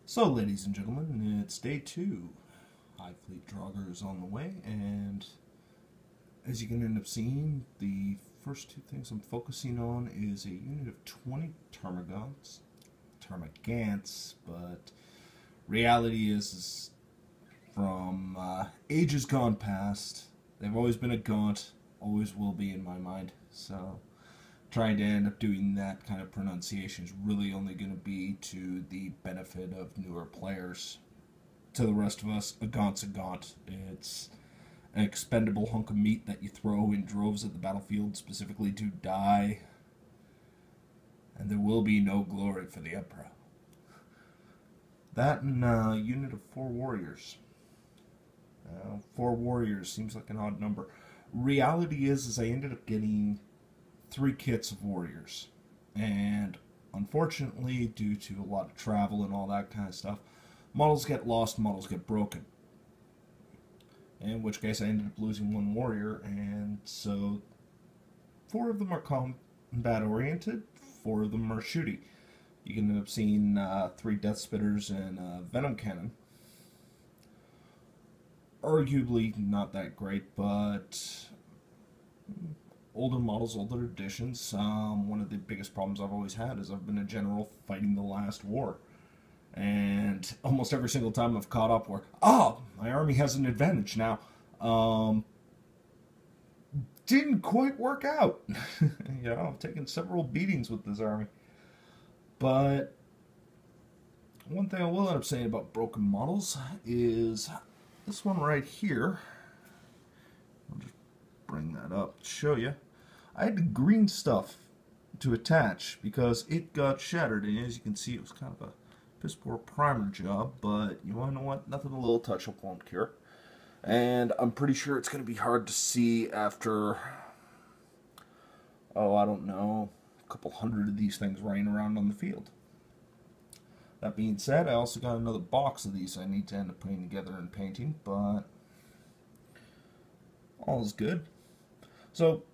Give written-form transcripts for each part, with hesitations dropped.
So, ladies and gentlemen, it's day 2. Hive Fleet Draughr is on the way, and as you can end up seeing, the first two things I'm focusing on is a unit of 20 Termagants, but reality is from ages gone past, they've always been a gaunt, always will be in my mind, so trying to end up doing that kind of pronunciation is really only going to be to the benefit of newer players. To the rest of us, a gaunt's a gaunt. It's an expendable hunk of meat that you throw in droves at the battlefield specifically to die, and there will be no glory for the Emperor. That and a unit of 4 warriors. 4 warriors seems like an odd number. Reality is I ended up getting 3 kits of warriors, and unfortunately, due to a lot of travel and all that kind of stuff, models get lost, models get broken. In which case, I ended up losing 1 warrior, and so 4 of them are combat oriented, 4 of them are shooty. You can end up seeing 3 Death Spitters and a Venom Cannon. Arguably not that great, but older models, older editions. One of the biggest problems I've always had is I've been a general fighting the last war. And almost every single time I've caught up where, my army has an advantage now. Didn't quite work out. I've taken several beatings with this army. But one thing I will end up saying about broken models is this one right here. I'll just bring that up to show you. I had the green stuff to attach because it got shattered, and as you can see, it was kind of a piss poor primer job, but you want to know what? Nothing a little touch-up won't cure. And I'm pretty sure it's going to be hard to see after, I don't know, a couple hundred of these things running around on the field. That being said, I also got another box of these I need to end up putting together and painting, but all is good. So,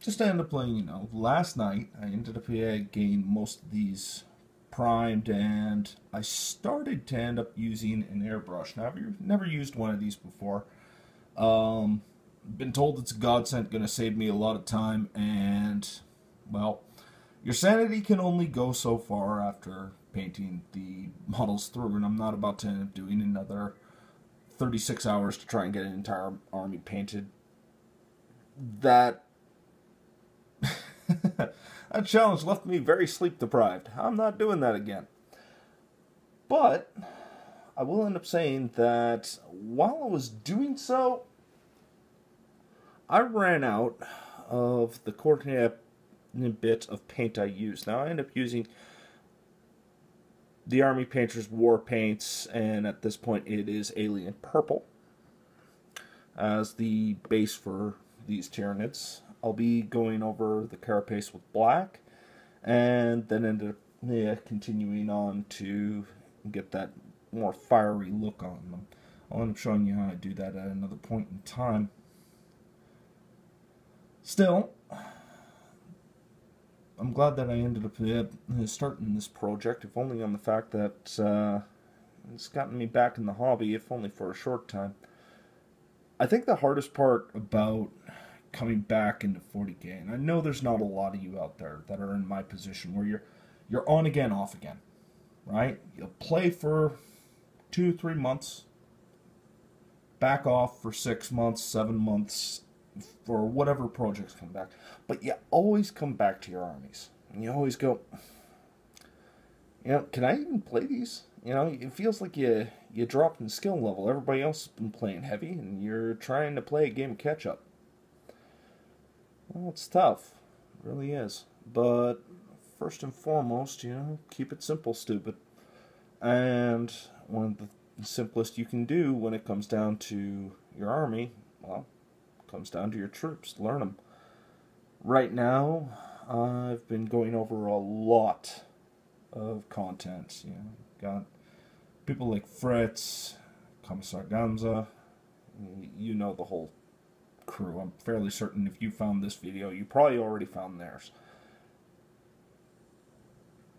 just to end up letting last night I ended up getting most of these primed, and I started to end up using an airbrush. Now, I've never used one of these before. Been told it's a godsend, going to save me a lot of time, and, well, your sanity can only go so far after painting the models through, and I'm not about to end up doing another 36 hours to try and get an entire army painted. That that challenge left me very sleep deprived. I'm not doing that again. But I will end up saying that while I was doing so, I ran out of the coordinate bit of paint I used. Now I end up using the Army Painter's War Paints, and at this point it is Alien Purple as the base for these Tyranids. I'll be going over the carapace with black, and then end up continuing on to get that more fiery look on them. I'll end up showing you how I do that at another point in time. Still, I'm glad that I ended up starting this project, if only on the fact that it's gotten me back in the hobby, if only for a short time. I think the hardest part about coming back into 40K, and I know there's not a lot of you out there that are in my position where you're on again, off again, right? You'll play for 2-3 months, back off for 6 months, 7 months, for whatever projects come back, but you always come back to your armies, and you always go, can I even play these? It feels like you dropped in skill level. Everybody else has been playing heavy, and you're trying to play a game of catch-up. Well, it's tough. It really is. But first and foremost, keep it simple, stupid. And one of the simplest you can do when it comes down to your army, well, it comes down to your troops. Learn them. Right now, I've been going over a lot of content. Got people like Fritz, Commissar Gamza, you know the whole crew. I'm fairly certain if you found this video, you probably already found theirs.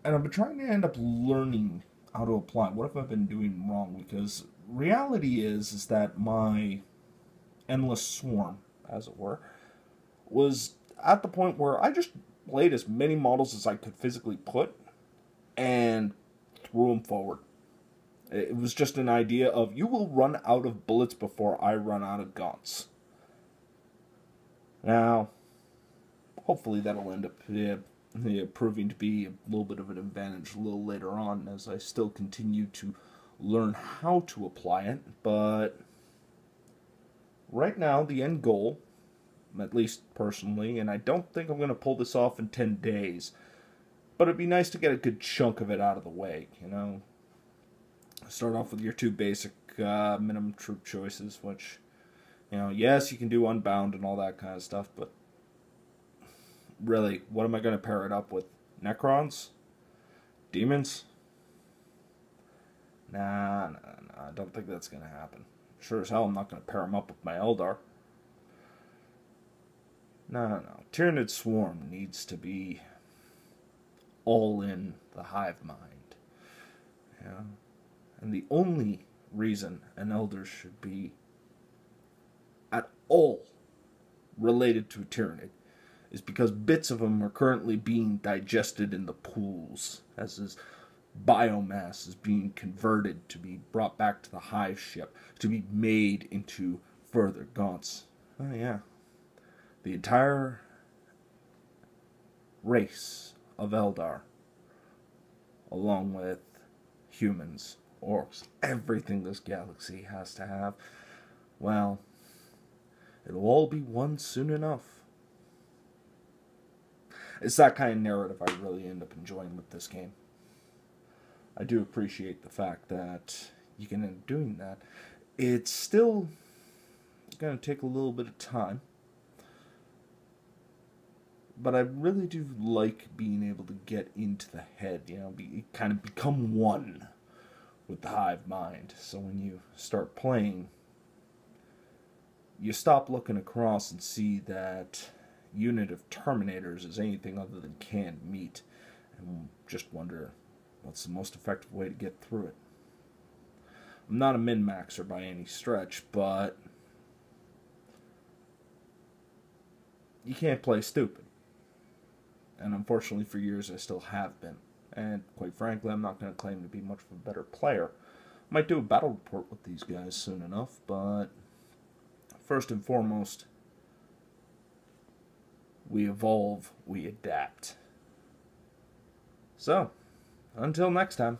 And I've been trying to end up learning how to apply. What have I been doing wrong? Because reality is that my endless swarm, as it were, was at the point where I just played as many models as I could physically put and threw them forward. It was just an idea of, you will run out of bullets before I run out of guns. Now, hopefully that'll end up proving to be a little bit of an advantage a little later on as I still continue to learn how to apply it. But right now, the end goal, at least personally, and I don't think I'm going to pull this off in 10 days, but it'd be nice to get a good chunk of it out of the way, you know. Start off with your two basic minimum troop choices, which, you know, yes, you can do Unbound and all that kind of stuff, but really, what am I going to pair it up with? Necrons? Demons? Nah, I don't think that's going to happen. Sure as hell I'm not going to pair them up with my Eldar. No. Tyranid Swarm needs to be all in the hive mind. Yeah. And the only reason an Elder should be at all related to a Tyranid is because bits of them are currently being digested in the pools, as his biomass is being converted to be brought back to the hive ship, to be made into further gaunts. Oh yeah. The entire race of Eldar, along with humans, orcs, everything this galaxy has to have, well, it'll all be one soon enough. It's that kind of narrative I really end up enjoying with this game. I do appreciate the fact that you can end up doing that. It's still going to take a little bit of time, but I really do like being able to get into the head, you know, kind of become one with the hive mind. So when you start playing, you stop looking across and see that unit of Terminators is anything other than canned meat, and just wonder what's the most effective way to get through it. I'm not a min-maxer by any stretch, but you can't play stupid. And unfortunately for years I still have been. And quite frankly, I'm not going to claim to be much of a better player. Might do a battle report with these guys soon enough, but first and foremost, we evolve, we adapt. So, until next time.